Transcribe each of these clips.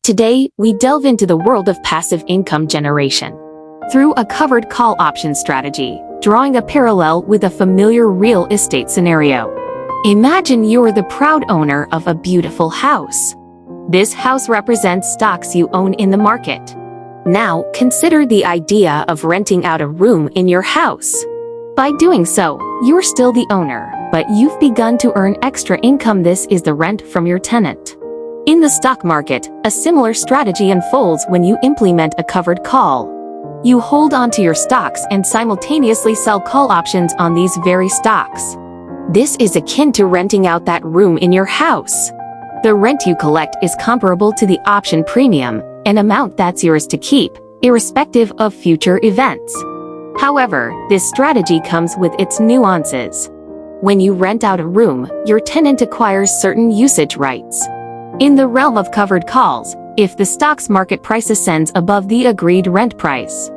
Today, we delve into the world of passive income generation through a covered call option strategy, drawing a parallel with a familiar real estate scenario. Imagine you're the proud owner of a beautiful house. This house represents stocks you own in the market. Now, consider the idea of renting out a room in your house. By doing so, you're still the owner, but you've begun to earn extra income. This is the rent from your tenant. In the stock market, a similar strategy unfolds when you implement a covered call. You hold onto your stocks and simultaneously sell call options on these very stocks. This is akin to renting out that room in your house. The rent you collect is comparable to the option premium, an amount that's yours to keep, irrespective of future events. However, this strategy comes with its nuances. When you rent out a room, your tenant acquires certain usage rights. In the realm of covered calls, if the stock's market price ascends above the agreed rent price,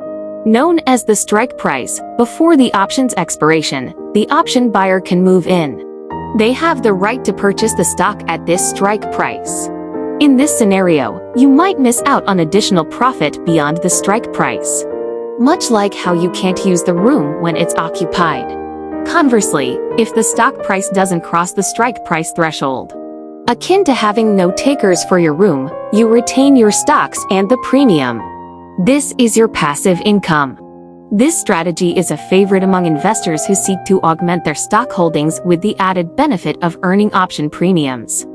known as the strike price, before the option's expiration, the option buyer can move in. They have the right to purchase the stock at this strike price. In this scenario, you might miss out on additional profit beyond the strike price, much like how you can't use the room when it's occupied. Conversely, if the stock price doesn't cross the strike price threshold, akin to having no takers for your room, you retain your stocks and the premium. This is your passive income. This strategy is a favorite among investors who seek to augment their stock holdings with the added benefit of earning option premiums.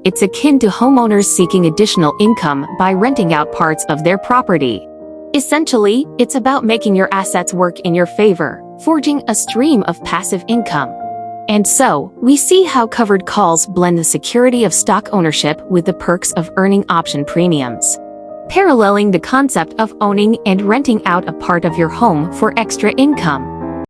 It's akin to homeowners seeking additional income by renting out parts of their property. Essentially, it's about making your assets work in your favor, forging a stream of passive income. And so, we see how covered calls blend the security of stock ownership with the perks of earning option premiums, paralleling the concept of owning and renting out a part of your home for extra income.